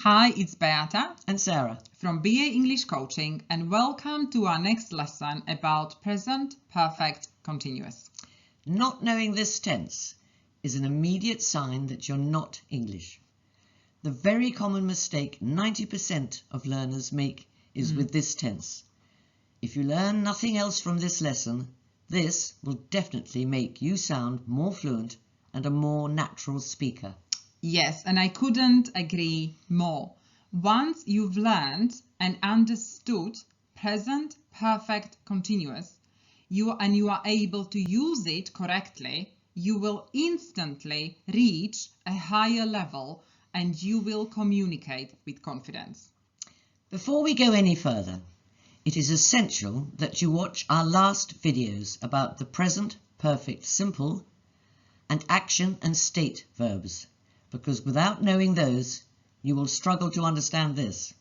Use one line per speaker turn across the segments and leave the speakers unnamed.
Hi, it's Beata
and Sarah
from BA English Coaching, and welcome to our next lesson about present perfect continuous.
Not knowing this tense is an immediate sign that you're not English. The very common mistake 90% of learners make is with this tense. If you learn nothing else from this lesson, this will definitely make you sound more fluent and a more natural speaker.
Yes, and I couldn't agree more. Once you've learned and understood present perfect continuous, you are able to use it correctly, you will instantly reach a higher level and you will communicate with confidence.
Before we go any further, it is essential that you watch our last videos about the present perfect simple and action and state verbs, because without knowing those, you will struggle to understand this.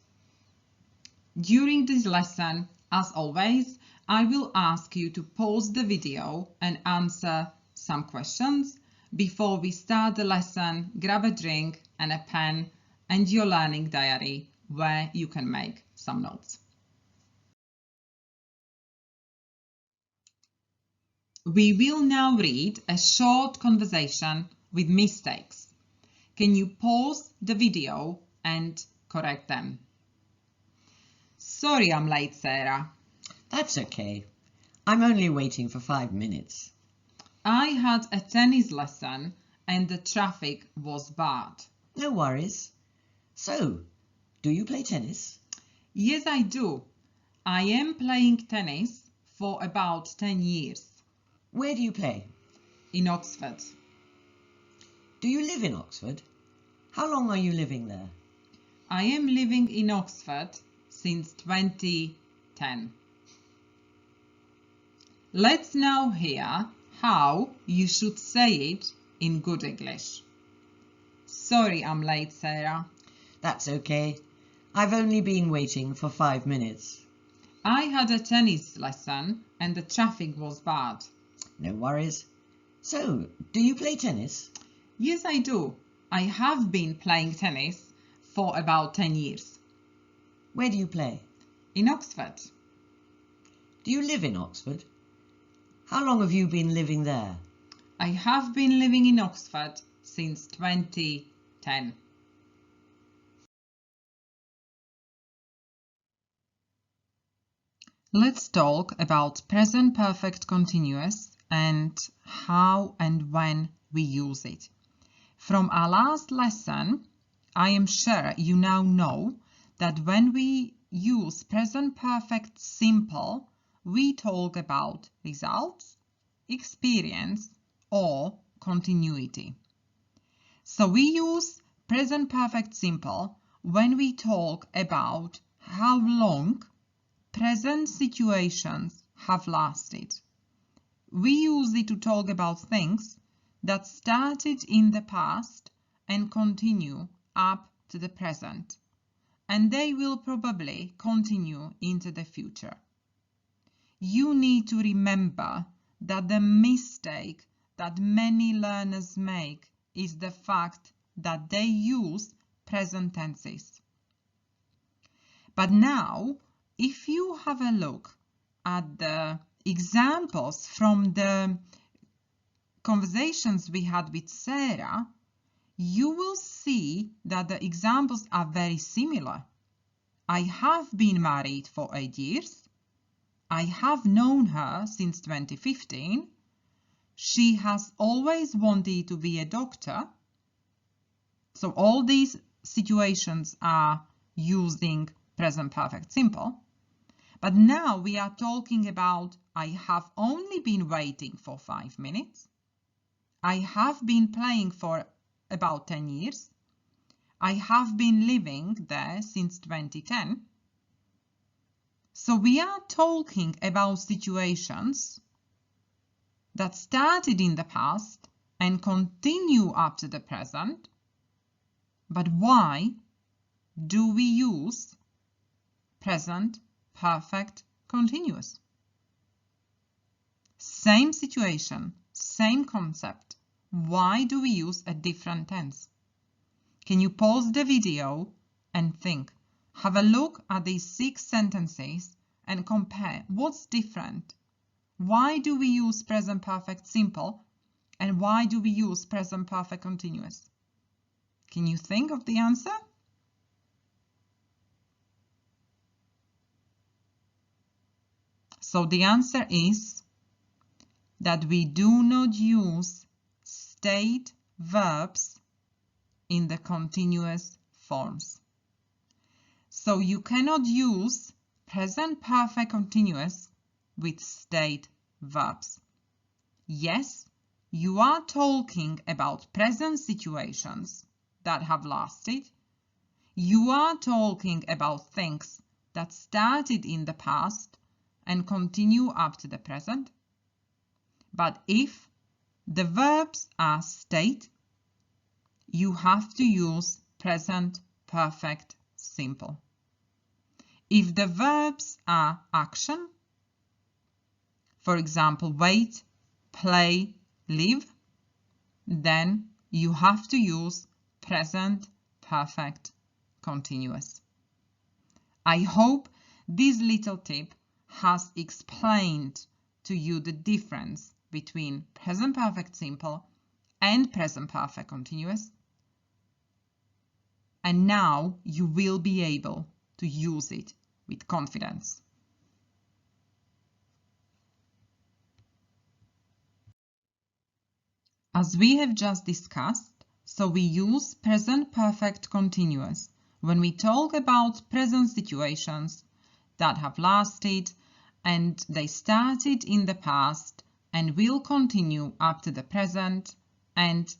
During this lesson, as always, I will ask you to pause the video and answer some questions. Before we start the lesson, grab a drink and a pen and your learning diary where you can make some notes. We will now read a short conversation with mistakes. Can you pause the video and correct them? Sorry I'm late, Sarah.
That's okay. I'm only waiting for 5 minutes.
I had a tennis lesson and the traffic was bad.
No worries. So, do you play tennis?
Yes, I do. I am playing tennis for about 10 years.
Where do you play?
In Oxford.
Do you live in Oxford? How long are you living there?
I am living in Oxford since 2010. Let's now hear how you should say it in good English. Sorry I'm late, Sarah.
That's okay. I've only been waiting for 5 minutes.
I had a tennis lesson and the traffic was bad.
No worries. So, do you play tennis?
Yes, I do. I have been playing tennis for about 10 years.
Where do you play?
In Oxford.
Do you live in Oxford? How long have you been living there?
I have been living in Oxford since 2010. Let's talk about present perfect continuous and how and when we use it. From our last lesson, I am sure you now know that when we use present perfect simple, we talk about results, experience, or continuity. So we use present perfect simple when we talk about how long present situations have lasted. We use it to talk about things that started in the past and continue up to the present, and they will probably continue into the future. You need to remember that the mistake that many learners make is the fact that they use present tenses. But now, if you have a look at the examples from the conversations we had with Sarah, you will see that the examples are very similar. I have been married for 8 years. I have known her since 2015. She has always wanted to be a doctor. So all these situations are using present perfect simple. But now we are talking about I have only been waiting for 5 minutes. I have been playing for about 10 years. I have been living there since 2010. So we are talking about situations that started in the past and continue up to the present. But why do we use present perfect continuous? Same situation, same concept. Why do we use a different tense? Can you pause the video and think. Have a look at these 6 sentences and compare what's different. Why do we use present perfect simple and why do we use present perfect continuous? Can you think of the answer? So the answer is that we do not use state verbs in the continuous forms. So you cannot use present perfect continuous with state verbs. Yes, you are talking about present situations that have lasted. You are talking about things that started in the past and continue up to the present. But if the verbs are state, you have to use present perfect simple. If the verbs are action, for example, wait, play, live, then you have to use present perfect continuous. I hope this little tip has explained to you the difference between present perfect simple and present perfect continuous. And now you will be able to use it with confidence. As we have just discussed, so we use present perfect continuous when we talk about present situations that have lasted and they started in the past and will continue up to the present and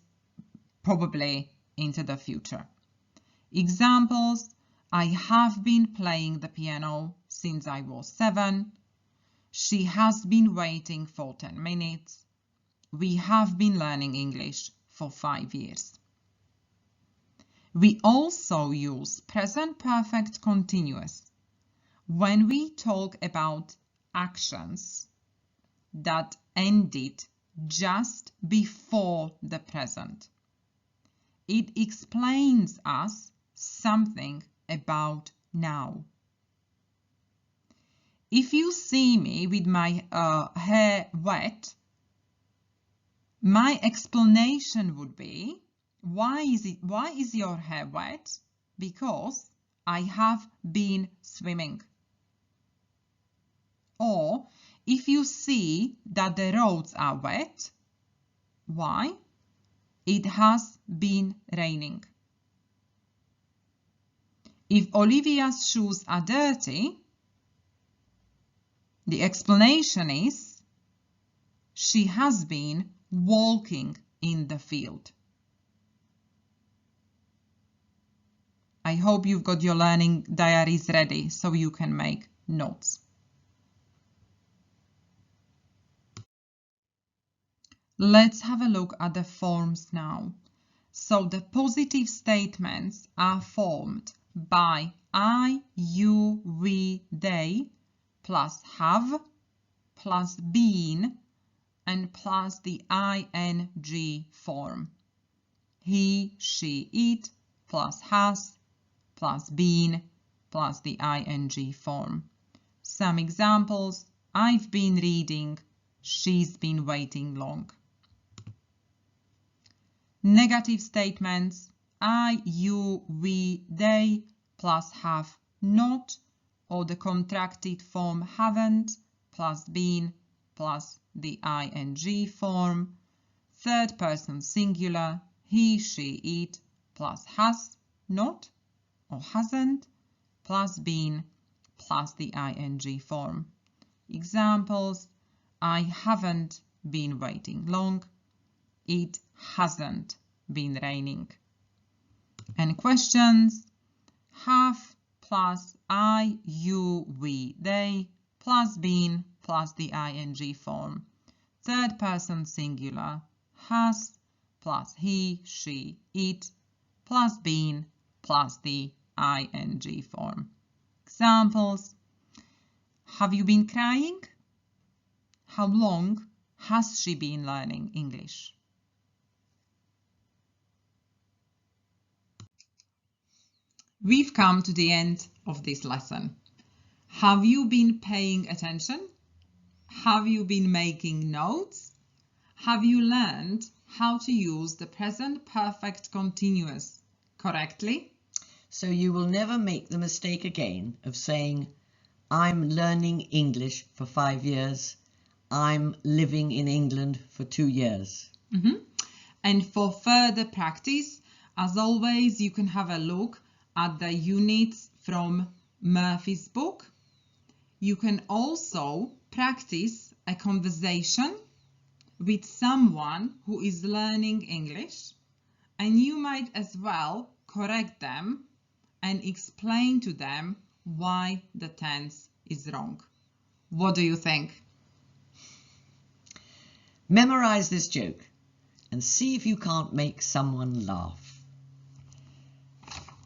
probably into the future. Examples: I have been playing the piano since I was 7. She has been waiting for 10 minutes. We have been learning English for 5 years. We also use present perfect continuous when we talk about actions that ended just before the present. It explains us something about now. If you see me with my hair wet, my explanation would be, why is your hair wet? Because I have been swimming. Or if you see that the roads are wet, why? It has been raining. If Olivia's shoes are dirty, the explanation is she has been walking in the field. I hope you've got your learning diaries ready so you can make notes. Let's have a look at the forms now. So the positive statements are formed by I, you, we, they, plus have, plus been, and plus the ing form. He, she, it, plus has, plus been, plus the ing form. Some examples: I've been reading, she's been waiting long. Negative statements: I, you, we, they, plus have not, or the contracted form haven't, plus been, plus the ing form. Third person singular: he, she, it, plus has not or hasn't, plus been, plus the ing form. Examples: I haven't been waiting long. It hasn't been raining. And questions: have plus I, you, we, they, plus been, plus the ing form. Third person singular: has plus he, she, it, plus been, plus the ing form. Examples: have you been crying? How long has she been learning English? We've come to the end of this lesson. Have you been paying attention? Have you been making notes? Have you learned how to use the present perfect continuous correctly?
So you will never make the mistake again of saying, I'm learning English for 5 years. I'm living in England for 2 years.
And for further practice, as always, you can have a look at the units from Murphy's book. You can also practice a conversation with someone who is learning English, and you might as well correct them and explain to them why the tense is wrong. What do you think?
Memorize this joke and see if you can't make someone laugh.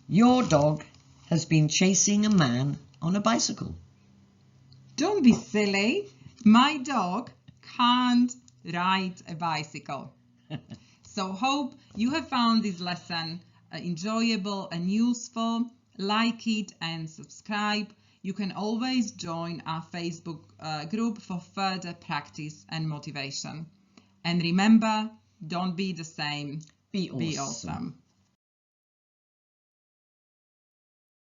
Your dog has been chasing a man on a bicycle.
Don't be silly. My dog can't ride a bicycle. So hope you have found this lesson enjoyable and useful. Like it and subscribe. You can always join our Facebook group for further practice and motivation. And remember, don't be the same.
Be
Be
awesome.
awesome.